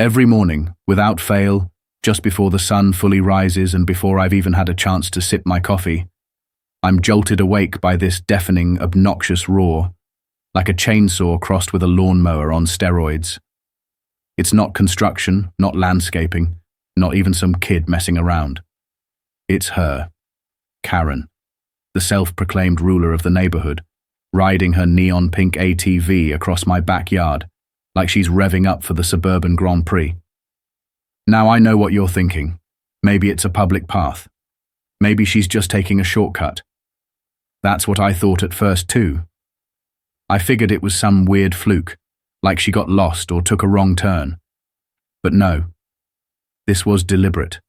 Every morning, without fail, just before the sun fully rises and before I've even had a chance to sip my coffee, I'm jolted awake by this deafening, obnoxious roar, like a chainsaw crossed with a lawnmower on steroids. It's not construction, not landscaping, not even some kid messing around. It's her, Karen, the self-proclaimed ruler of the neighborhood, riding her neon pink ATV across my backyard, like she's revving up for the suburban Grand Prix. Now I know what you're thinking. Maybe it's a public path. Maybe she's just taking a shortcut. That's what I thought at first too. I figured it was some weird fluke, like she got lost or took a wrong turn. But no, this was deliberate.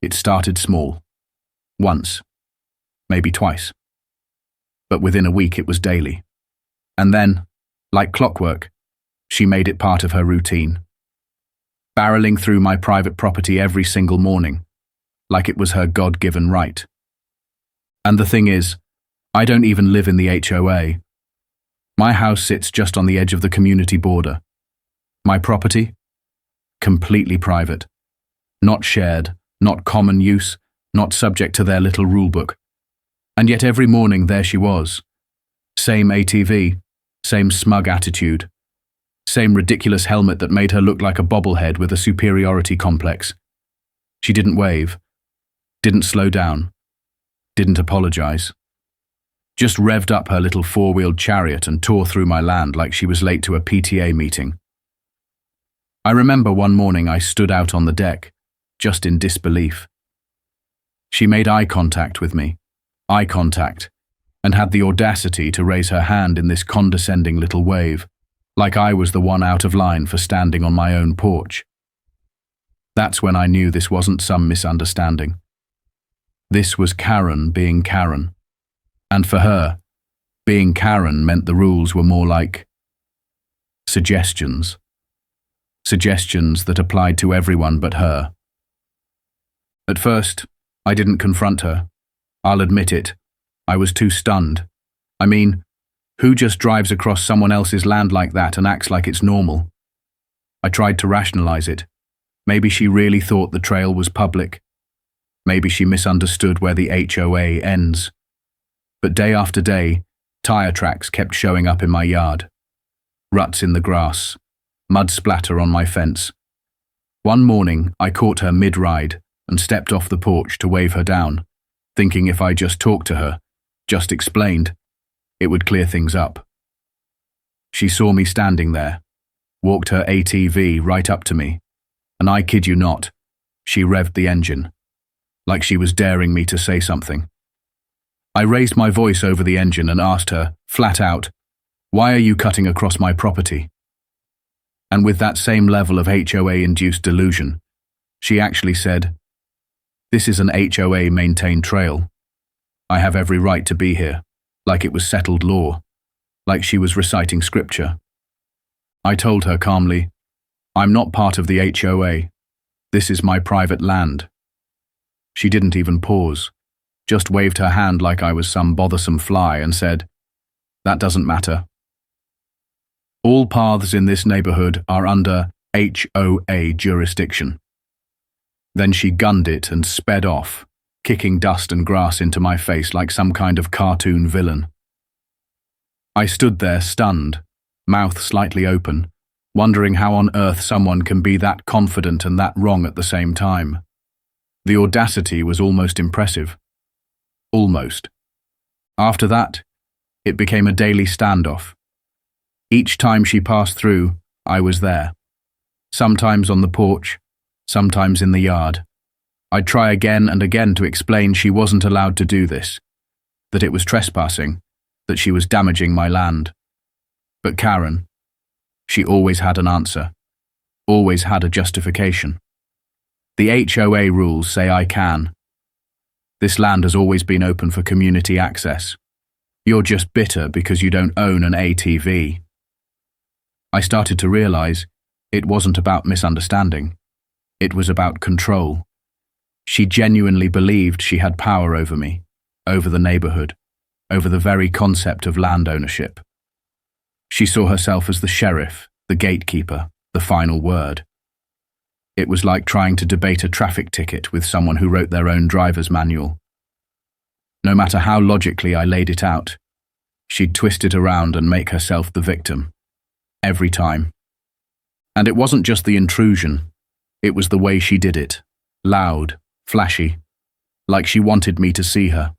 It started small. Once, maybe twice. But within a week it was daily. And then, like clockwork, she made it part of her routine. Barreling through my private property every single morning, like it was her God-given right. And the thing is, I don't even live in the HOA. My house sits just on the edge of the community border. My property? Completely private. Not shared, not common use, not subject to their little rulebook. And yet every morning there she was. Same ATV, same smug attitude, same ridiculous helmet that made her look like a bobblehead with a superiority complex. She didn't wave, didn't slow down, didn't apologize. Just revved up her little four-wheeled chariot and tore through my land like she was late to a PTA meeting. I remember one morning I stood out on the deck, just in disbelief. She made eye contact with me, and had the audacity to raise her hand in this condescending little wave, like I was the one out of line for standing on my own porch. That's when I knew this wasn't some misunderstanding. This was Karen being Karen. And for her, being Karen meant the rules were more like suggestions. Suggestions that applied to everyone but her. At first, I didn't confront her. I'll admit it. I was too stunned. I mean, who just drives across someone else's land like that and acts like it's normal? I tried to rationalize it. Maybe she really thought the trail was public. Maybe she misunderstood where the HOA ends. But day after day, tire tracks kept showing up in my yard. Ruts in the grass, mud splatter on my fence. One morning, I caught her mid-ride and stepped off the porch to wave her down, thinking if I just talked to her, just explained, it would clear things up. She saw me standing there, walked her ATV right up to me, and I kid you not, she revved the engine, like she was daring me to say something. I raised my voice over the engine and asked her, flat out, "Why are you cutting across my property?" And with that same level of HOA-induced delusion, she actually said, "This is an HOA-maintained trail. I have every right to be here," like it was settled law, like she was reciting scripture. I told her calmly, "I'm not part of the HOA. This is my private land." She didn't even pause, just waved her hand like I was some bothersome fly and said, "That doesn't matter. All paths in this neighborhood are under HOA jurisdiction." Then she gunned it and sped off, kicking dust and grass into my face like some kind of cartoon villain. I stood there stunned, mouth slightly open, wondering how on earth someone can be that confident and that wrong at the same time. The audacity was almost impressive. Almost. After that, it became a daily standoff. Each time she passed through, I was there. Sometimes on the porch, sometimes in the yard. I'd try again and again to explain she wasn't allowed to do this, that it was trespassing, that she was damaging my land. But Karen, she always had an answer, always had a justification. The HOA rules say I can. This land has always been open for community access. You're just bitter because you don't own an ATV. I started to realize it wasn't about misunderstanding. It was about control. She genuinely believed she had power over me, over the neighborhood, over the very concept of land ownership. She saw herself as the sheriff, the gatekeeper, the final word. It was like trying to debate a traffic ticket with someone who wrote their own driver's manual. No matter how logically I laid it out, she'd twist it around and make herself the victim. Every time. And it wasn't just the intrusion, it was the way she did it. Loud, flashy, like she wanted me to see her.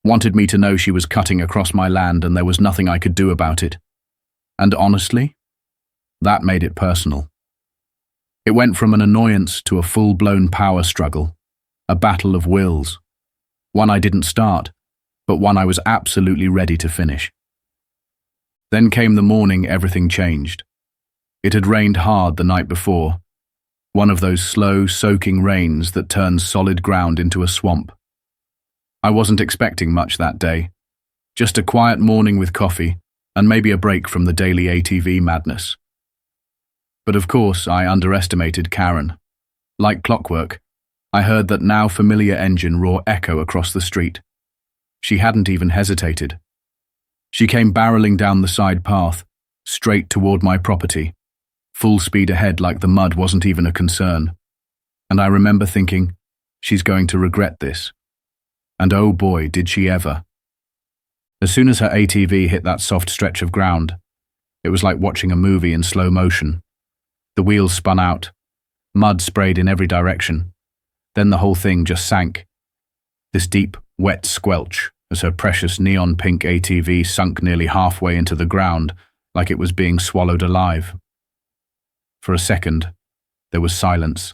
Wanted me to know she was cutting across my land and there was nothing I could do about it. And honestly, that made it personal. It went from an annoyance to a full-blown power struggle, a battle of wills. One I didn't start, but one I was absolutely ready to finish. Then came the morning everything changed. It had rained hard the night before, one of those slow, soaking rains that turns solid ground into a swamp. I wasn't expecting much that day, just a quiet morning with coffee and maybe a break from the daily ATV madness. But of course, I underestimated Karen. Like clockwork, I heard that now familiar engine roar echo across the street. She hadn't even hesitated. She came barreling down the side path, straight toward my property, full speed ahead like the mud wasn't even a concern. And I remember thinking, she's going to regret this. And oh boy, did she ever. As soon as her ATV hit that soft stretch of ground, it was like watching a movie in slow motion. The wheels spun out, mud sprayed in every direction. Then the whole thing just sank. This deep, wet squelch as her precious neon-pink ATV sunk nearly halfway into the ground like it was being swallowed alive. For a second, there was silence.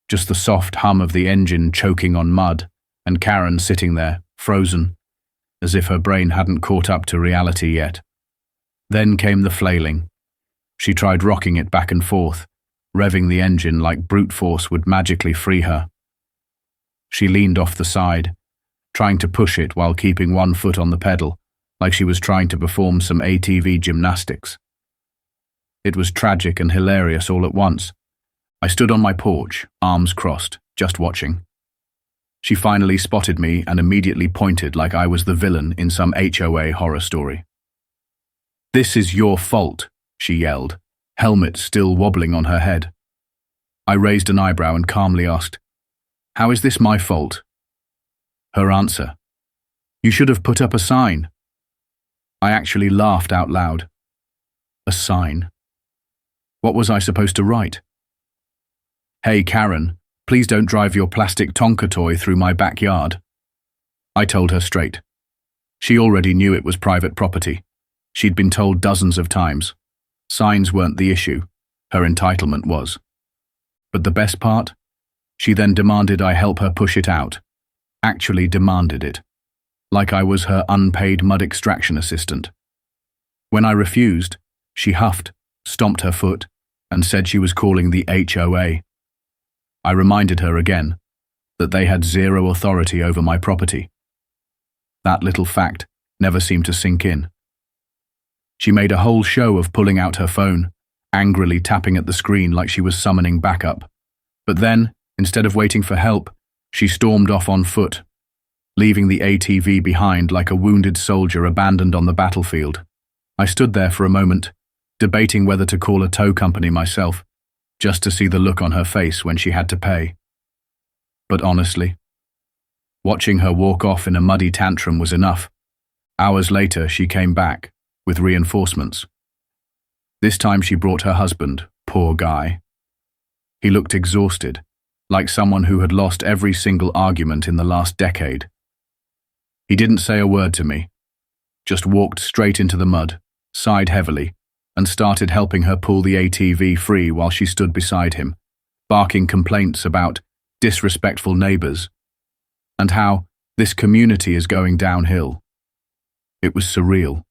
Just the soft hum of the engine choking on mud and Karen sitting there, frozen, as if her brain hadn't caught up to reality yet. Then came the flailing. She tried rocking it back and forth, revving the engine like brute force would magically free her. She leaned off the side, trying to push it while keeping one foot on the pedal, like she was trying to perform some ATV gymnastics. It was tragic and hilarious all at once. I stood on my porch, arms crossed, just watching. She finally spotted me and immediately pointed like I was the villain in some HOA horror story. "This is your fault," she yelled, helmet still wobbling on her head. I raised an eyebrow and calmly asked, "How is this my fault?" Her answer, "You should have put up a sign." I actually laughed out loud. A sign? What was I supposed to write? "Hey Karen, please don't drive your plastic Tonka toy through my backyard." I told her straight. She already knew it was private property. She'd been told dozens of times. Signs weren't the issue, her entitlement was. But the best part? She then demanded I help her push it out. Actually demanded it. Like I was her unpaid mud extraction assistant. When I refused, she huffed, stomped her foot, and said she was calling the HOA. I reminded her again that they had zero authority over my property. That little fact never seemed to sink in. She made a whole show of pulling out her phone, angrily tapping at the screen like she was summoning backup. But then, instead of waiting for help, she stormed off on foot, leaving the ATV behind like a wounded soldier abandoned on the battlefield. I stood there for a moment, debating whether to call a tow company myself, just to see the look on her face when she had to pay. But honestly, watching her walk off in a muddy tantrum was enough. Hours later, she came back, with reinforcements. This time she brought her husband, poor guy. He looked exhausted, like someone who had lost every single argument in the last decade. He didn't say a word to me, just walked straight into the mud, sighed heavily, and started helping her pull the ATV free while she stood beside him, barking complaints about disrespectful neighbors and how this community is going downhill. It was surreal,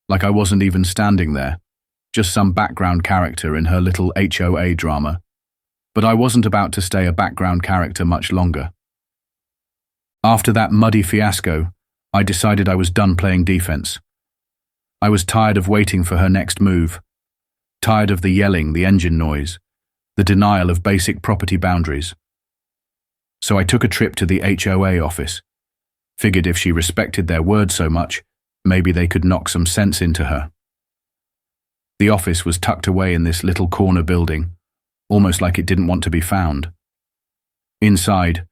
like I wasn't even standing there, just some background character in her little HOA drama. But I wasn't about to stay a background character much longer. After that muddy fiasco, I decided I was done playing defense. I was tired of waiting for her next move, tired of the yelling, the engine noise, the denial of basic property boundaries. So I took a trip to the HOA office, figured if she respected their word so much, maybe they could knock some sense into her. The office was tucked away in this little corner building, almost like it didn't want to be found. Inside,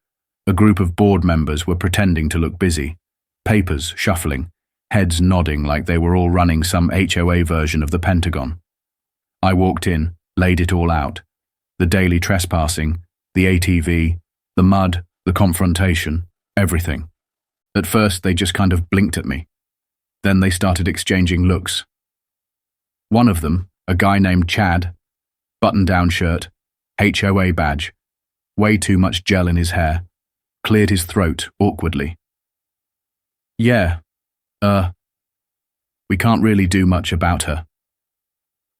a group of board members were pretending to look busy, papers shuffling, heads nodding like they were all running some HOA version of the Pentagon. I walked in, laid it all out. The daily trespassing, the ATV, the mud, the confrontation, everything. At first, they just kind of blinked at me. Then they started exchanging looks. One of them, a guy named Chad, button-down shirt, HOA badge, way too much gel in his hair, cleared his throat awkwardly. Yeah, we can't really do much about her.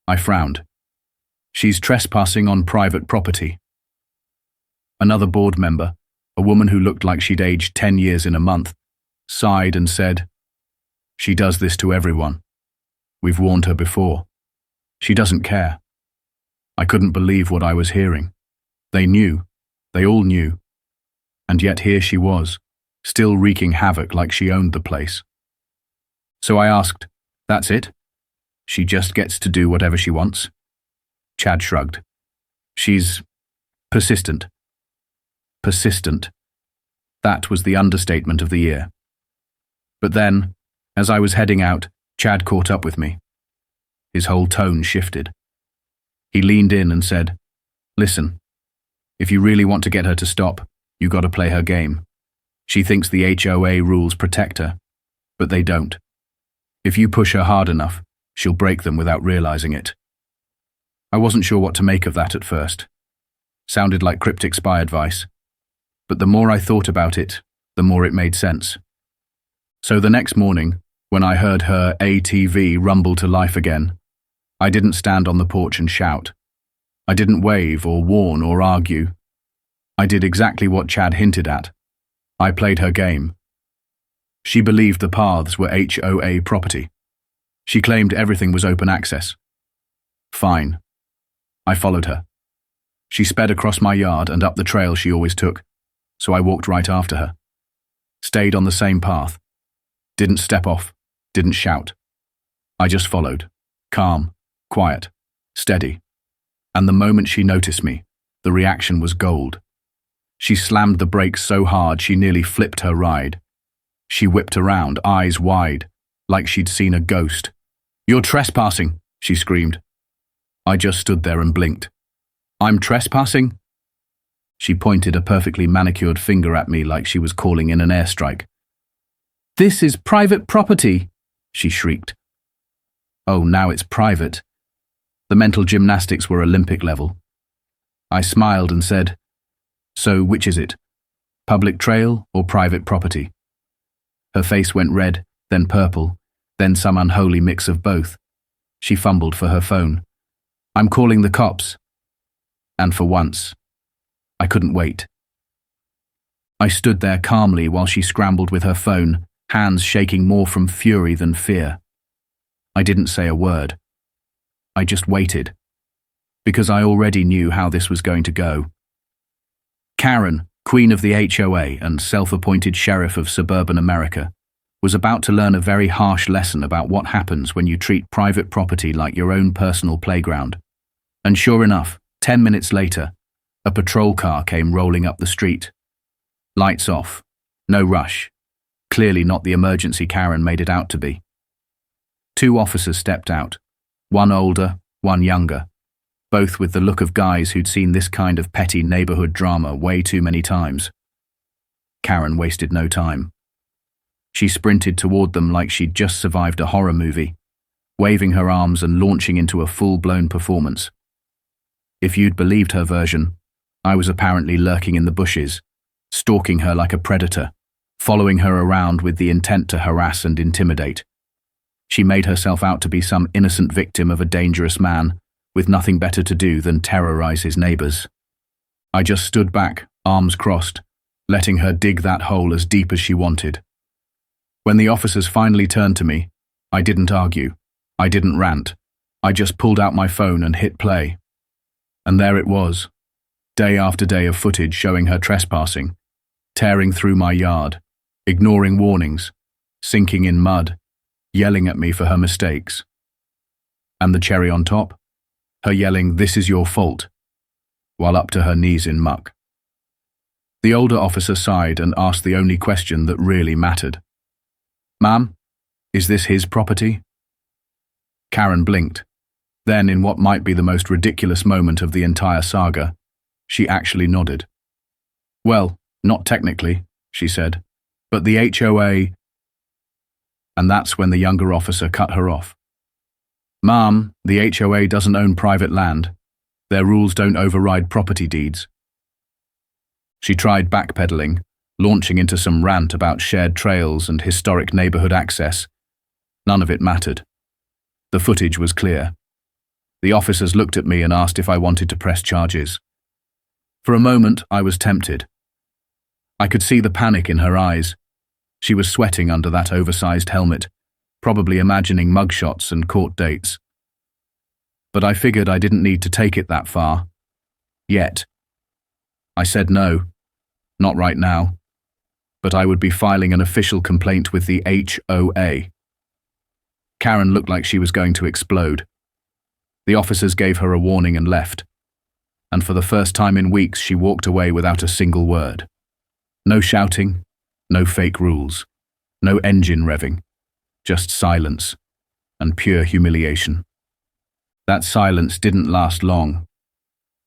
I frowned. She's trespassing on private property. Another board member, a woman who looked like she'd aged 10 years in a month, sighed and said, "She does this to everyone. We've warned her before. She doesn't care." I couldn't believe what I was hearing. They knew. They all knew. And yet here she was, still wreaking havoc like she owned the place. So I asked, "That's it? She just gets to do whatever she wants?" Chad shrugged. "She's persistent." Persistent. That was the understatement of the year. But then, as I was heading out, Chad caught up with me. His whole tone shifted. He leaned in and said, "Listen, if you really want to get her to stop, you got to play her game. She thinks the HOA rules protect her, but they don't. If you push her hard enough, she'll break them without realizing it." I wasn't sure what to make of that at first. Sounded like cryptic spy advice. But the more I thought about it, the more it made sense. So the next morning, when I heard her ATV rumble to life again, I didn't stand on the porch and shout. I didn't wave or warn or argue. I did exactly what Chad hinted at. I played her game. She believed the paths were HOA property. She claimed everything was open access. Fine. I followed her. She sped across my yard and up the trail she always took, so I walked right after her. Stayed on the same path. Didn't step off, didn't shout. I just followed, calm, quiet, steady. And the moment she noticed me, the reaction was gold. She slammed the brakes so hard she nearly flipped her ride. She whipped around, eyes wide, like she'd seen a ghost. "You're trespassing," she screamed. I just stood there and blinked. "I'm trespassing?" She pointed a perfectly manicured finger at me like she was calling in an airstrike. "This is private property," she shrieked. Oh, now it's private. The mental gymnastics were Olympic level. I smiled and said, "So which is it? Public trail or private property?" Her face went red, then purple, then some unholy mix of both. She fumbled for her phone. "I'm calling the cops." And for once, I couldn't wait. I stood there calmly while she scrambled with her phone, hands shaking more from fury than fear. I didn't say a word. I just waited, because I already knew how this was going to go. Karen, queen of the HOA and self-appointed sheriff of suburban America, was about to learn a very harsh lesson about what happens when you treat private property like your own personal playground. And sure enough, 10 minutes later, a patrol car came rolling up the street. Lights off. No rush. Clearly not the emergency Karen made it out to be. 2 officers stepped out. One older, one younger. Both with the look of guys who'd seen this kind of petty neighborhood drama way too many times. Karen wasted no time. She sprinted toward them like she'd just survived a horror movie, waving her arms and launching into a full-blown performance. If you'd believed her version, I was apparently lurking in the bushes, stalking her like a predator, following her around with the intent to harass and intimidate. She made herself out to be some innocent victim of a dangerous man, with nothing better to do than terrorize his neighbors. I just stood back, arms crossed, letting her dig that hole as deep as she wanted. When the officers finally turned to me, I didn't argue. I didn't rant. I just pulled out my phone and hit play. And there it was, day after day of footage showing her trespassing, tearing through my yard, ignoring warnings, sinking in mud, yelling at me for her mistakes. And the cherry on top? Her yelling, "This is your fault." while up to her knees in muck. The older officer sighed and asked the only question that really mattered. "Ma'am, is this his property?" Karen blinked. Then, in what might be the most ridiculous moment of the entire saga, she actually nodded. "Well, not technically," she said, "but the HOA—" And that's when the younger officer cut her off. "Ma'am, the HOA doesn't own private land. Their rules don't override property deeds." She tried backpedaling, launching into some rant about shared trails and historic neighborhood access. None of it mattered. The footage was clear. The officers looked at me and asked if I wanted to press charges. For a moment, I was tempted. I could see the panic in her eyes. She was sweating under that oversized helmet, probably imagining mugshots and court dates. But I figured I didn't need to take it that far. Yet. I said no, not right now. But I would be filing an official complaint with the HOA. Karen looked like she was going to explode. The officers gave her a warning and left. And for the first time in weeks, she walked away without a single word. No shouting, no fake rules, no engine revving, just silence and pure humiliation. That silence didn't last long.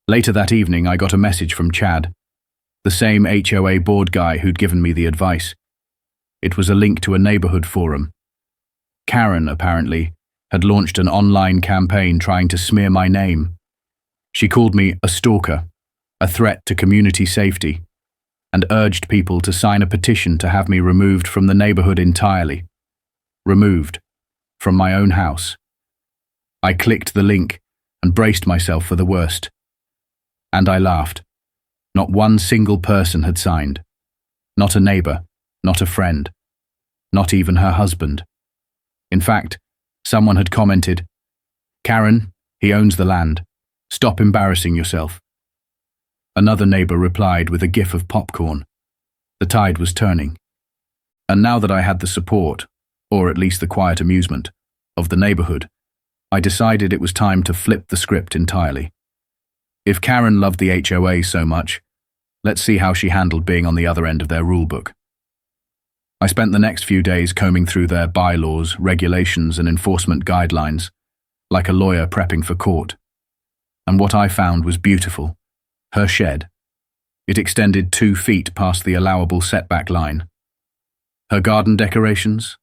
Later that evening, I got a message from Chad, the same HOA board guy who'd given me the advice. It was a link to a neighborhood forum. Karen, apparently, had launched an online campaign trying to smear my name. She called me a stalker, a threat to community safety, and urged people to sign a petition to have me removed from the neighborhood entirely. Removed from my own house. I clicked the link and braced myself for the worst. And I laughed. Not one single person had signed. Not a neighbor, not a friend, not even her husband. In fact, someone had commented, "Karen, he owns the land. Stop embarrassing yourself." Another neighbor replied with a gif of popcorn. The tide was turning. And now that I had the support, or at least the quiet amusement, of the neighborhood, I decided it was time to flip the script entirely. If Karen loved the HOA so much, let's see how she handled being on the other end of their rulebook. I spent the next few days combing through their bylaws, regulations, and enforcement guidelines, like a lawyer prepping for court. And what I found was beautiful. Her shed. It extended 2 feet past the allowable setback line. Her garden decorations?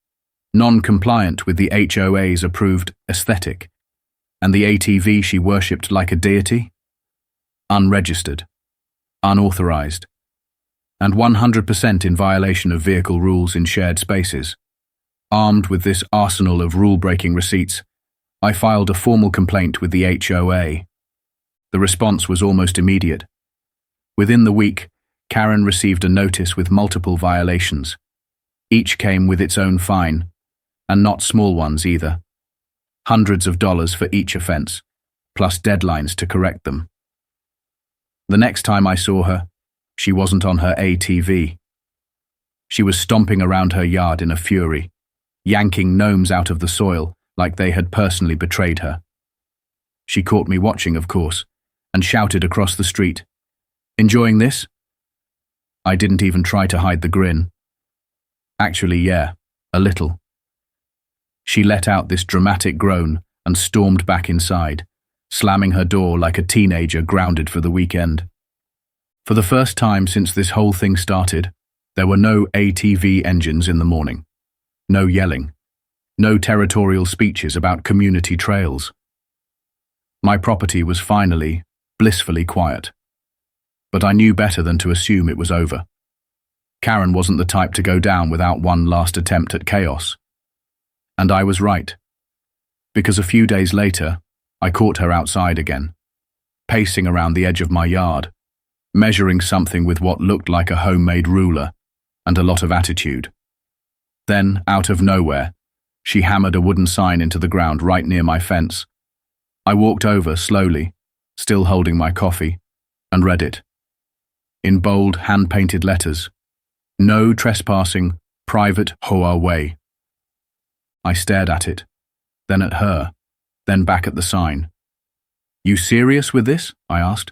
Non-compliant with the HOA's approved aesthetic. And the ATV she worshipped like a deity? Unregistered. Unauthorized. And 100% in violation of vehicle rules in shared spaces. Armed with this arsenal of rule-breaking receipts, I filed a formal complaint with the HOA. The response was almost immediate. Within the week, Karen received a notice with multiple violations. Each came with its own fine, and not small ones either. Hundreds of dollars for each offense, plus deadlines to correct them. The next time I saw her, she wasn't on her ATV. She was stomping around her yard in a fury, yanking gnomes out of the soil like they had personally betrayed her. She caught me watching, of course, and shouted across the street, "Enjoying this?" I didn't even try to hide the grin. Actually, yeah, a little. She let out this dramatic groan and stormed back inside, slamming her door like a teenager grounded for the weekend. For the first time since this whole thing started, there were no ATV engines in the morning. No yelling. No territorial speeches about community trails. My property was finally, blissfully quiet. But I knew better than to assume it was over. Karen wasn't the type to go down without one last attempt at chaos. And I was right. Because a few days later, I caught her outside again, pacing around the edge of my yard, measuring something with what looked like a homemade ruler and a lot of attitude. Then, out of nowhere, she hammered a wooden sign into the ground right near my fence. I walked over slowly, still holding my coffee, and read it. In bold, hand-painted letters, "No trespassing, private HOA way." I stared at it, then at her, then back at the sign. "You serious with this?" I asked.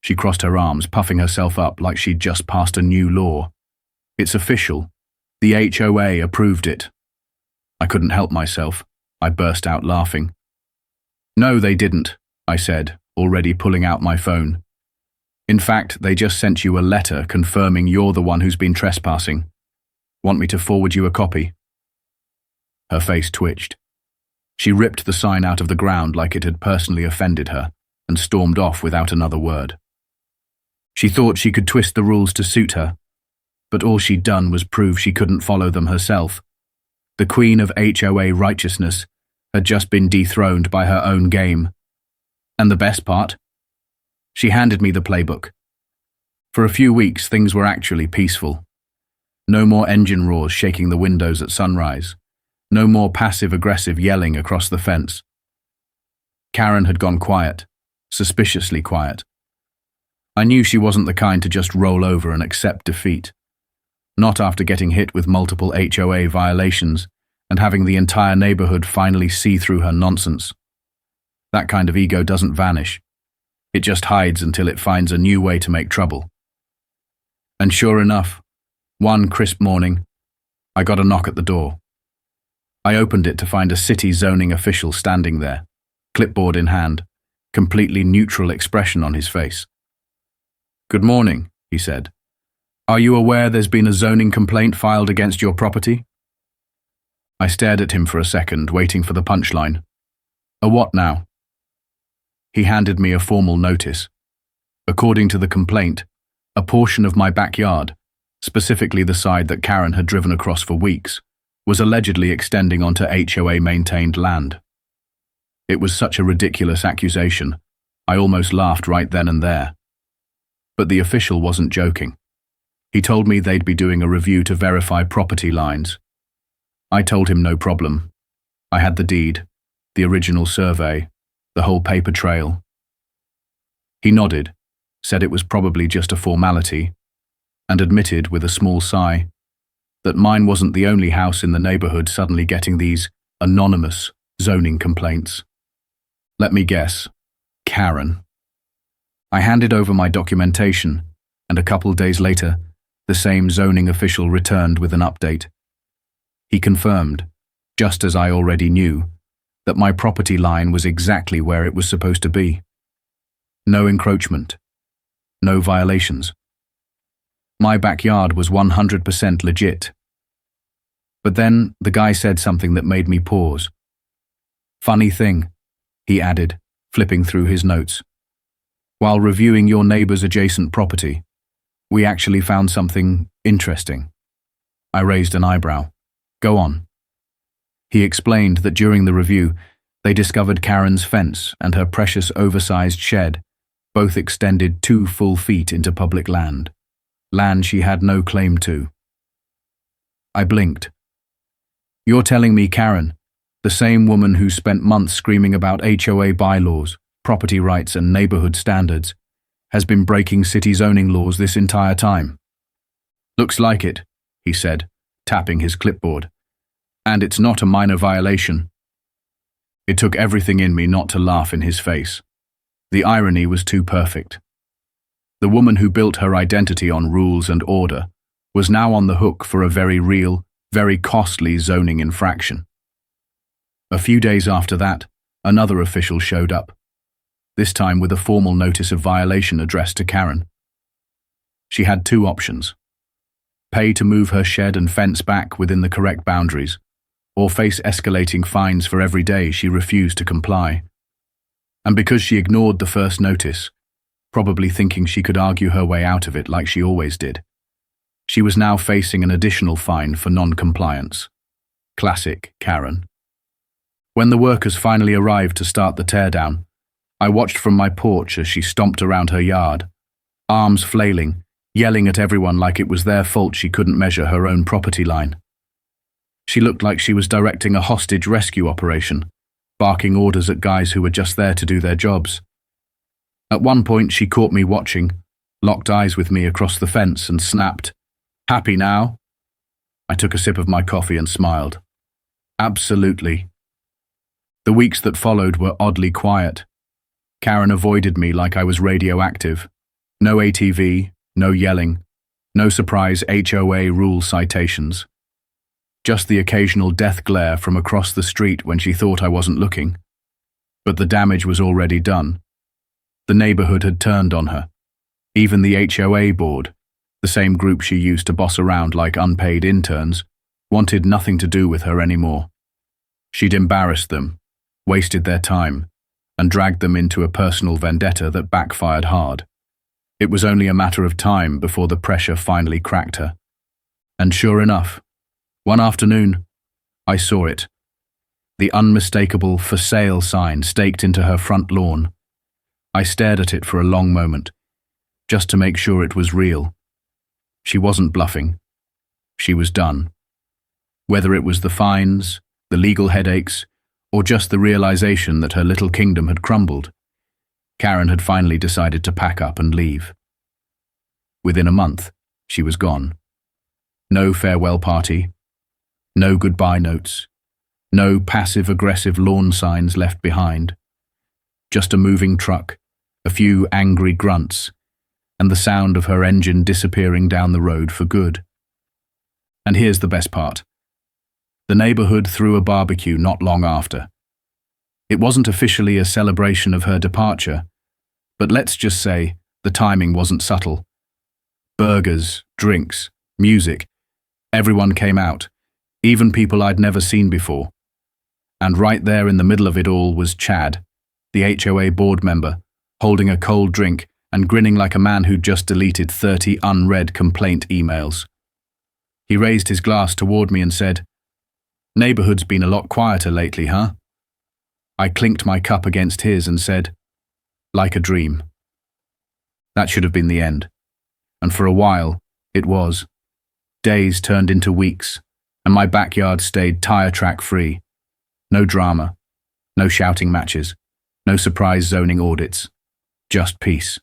She crossed her arms, puffing herself up like she'd just passed a new law. It's official. The HOA approved it. I couldn't help myself. I burst out laughing. No, they didn't, I said, already pulling out my phone. In fact, they just sent you a letter confirming you're the one who's been trespassing. Want me to forward you a copy? Her face twitched. She ripped the sign out of the ground like it had personally offended her and stormed off without another word. She thought she could twist the rules to suit her, but all she'd done was prove she couldn't follow them herself. The queen of HOA righteousness had just been dethroned by her own game. And the best part? She handed me the playbook. For a few weeks, things were actually peaceful. No more engine roars shaking the windows at sunrise. No more passive-aggressive yelling across the fence. Karen had gone quiet, suspiciously quiet. I knew she wasn't the kind to just roll over and accept defeat. Not after getting hit with multiple HOA violations and having the entire neighborhood finally see through her nonsense. That kind of ego doesn't vanish. It just hides until it finds a new way to make trouble. And sure enough, one crisp morning, I got a knock at the door. I opened it to find a city zoning official standing there, clipboard in hand, completely neutral expression on his face. Good morning, he said. Are you aware there's been a zoning complaint filed against your property? I stared at him for a second, waiting for the punchline. A what now? He handed me a formal notice. According to the complaint, a portion of my backyard, specifically the side that Karen had driven across for weeks, was allegedly extending onto HOA-maintained land. It was such a ridiculous accusation, I almost laughed right then and there. But the official wasn't joking. He told me they'd be doing a review to verify property lines. I told him no problem. I had the deed, the original survey, the whole paper trail. He nodded, said it was probably just a formality, and admitted with a small sigh that mine wasn't the only house in the neighborhood suddenly getting these anonymous zoning complaints. Let me guess, Karen. I handed over my documentation, and a couple days later, the same zoning official returned with an update. He confirmed, just as I already knew, that my property line was exactly where it was supposed to be. No encroachment. No violations. My backyard was 100% legit. But then the guy said something that made me pause. Funny thing, he added, flipping through his notes. While reviewing your neighbor's adjacent property, we actually found something interesting. I raised an eyebrow. Go on. He explained that during the review, they discovered Karen's fence and her precious oversized shed, both extended 2 full feet into public land she had no claim to. I blinked. You're telling me Karen, the same woman who spent months screaming about HOA bylaws, property rights and neighborhood standards, has been breaking city zoning laws this entire time? Looks like it, he said, tapping his clipboard. And it's not a minor violation. It took everything in me not to laugh in his face. The irony was too perfect. The woman who built her identity on rules and order was now on the hook for a very real, very costly zoning infraction. A few days after that, another official showed up, this time with a formal notice of violation addressed to Karen. She had 2 options: pay to move her shed and fence back within the correct boundaries, or face escalating fines for every day she refused to comply. And because she ignored the first notice, probably thinking she could argue her way out of it like she always did, she was now facing an additional fine for non-compliance. Classic Karen. When the workers finally arrived to start the teardown, I watched from my porch as she stomped around her yard, arms flailing, yelling at everyone like it was their fault she couldn't measure her own property line. She looked like she was directing a hostage rescue operation, barking orders at guys who were just there to do their jobs. At one point she caught me watching, locked eyes with me across the fence and snapped, "Happy now?" I took a sip of my coffee and smiled. Absolutely. The weeks that followed were oddly quiet. Karen avoided me like I was radioactive, No ATV, no yelling, no surprise HOA rule citations. Just the occasional death glare from across the street when she thought I wasn't looking. But the damage was already done. The neighborhood had turned on her. Even the HOA board, the same group she used to boss around like unpaid interns, wanted nothing to do with her anymore. She'd embarrassed them, wasted their time, and dragged them into a personal vendetta that backfired hard. It was only a matter of time before the pressure finally cracked her. And sure enough, one afternoon, I saw it. The unmistakable "for sale" sign staked into her front lawn. I stared at it for a long moment, just to make sure it was real. She wasn't bluffing. She was done. Whether it was the fines, the legal headaches, or just the realization that her little kingdom had crumbled, Karen had finally decided to pack up and leave. Within a month, she was gone. No farewell party, no goodbye notes, no passive-aggressive lawn signs left behind. Just a moving truck, a few angry grunts, and the sound of her engine disappearing down the road for good. And here's the best part. The neighborhood threw a barbecue not long after. It wasn't officially a celebration of her departure, but let's just say the timing wasn't subtle. Burgers, drinks, music, everyone came out, even people I'd never seen before. And right there in the middle of it all was Chad, the HOA board member, holding a cold drink and grinning like a man who'd just deleted 30 unread complaint emails. He raised his glass toward me and said, "Neighborhood's been a lot quieter lately, huh?" I clinked my cup against his and said, "Like a dream." That should have been the end. And for a while, it was. Days turned into weeks, and my backyard stayed tire track free. No drama, no shouting matches, no surprise zoning audits, just peace.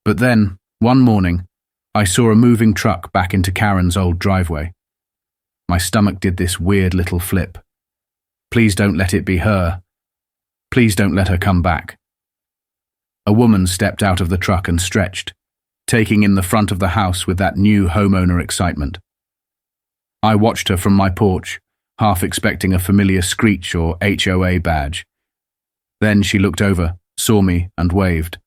But then, one morning, I saw a moving truck back into Karen's old driveway. My stomach did this weird little flip. Please don't let it be her. Please don't let her come back. A woman stepped out of the truck and stretched, taking in the front of the house with that new homeowner excitement. I watched her from my porch, half expecting a familiar screech or HOA badge. Then she looked over, saw me, and waved.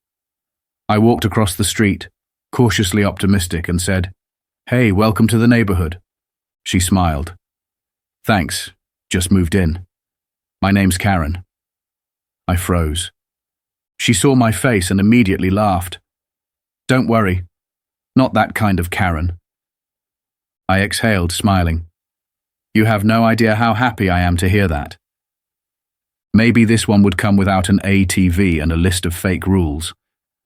I walked across the street, cautiously optimistic, and said, "Hey, welcome to the neighborhood." She smiled. "Thanks, just moved in. My name's Karen." I froze. She saw my face and immediately laughed. "Don't worry, not that kind of Karen." I exhaled, smiling. "You have no idea how happy I am to hear that." Maybe this one would come without an ATV and a list of fake rules.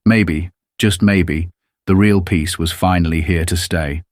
Maybe, just maybe, the real peace was finally here to stay.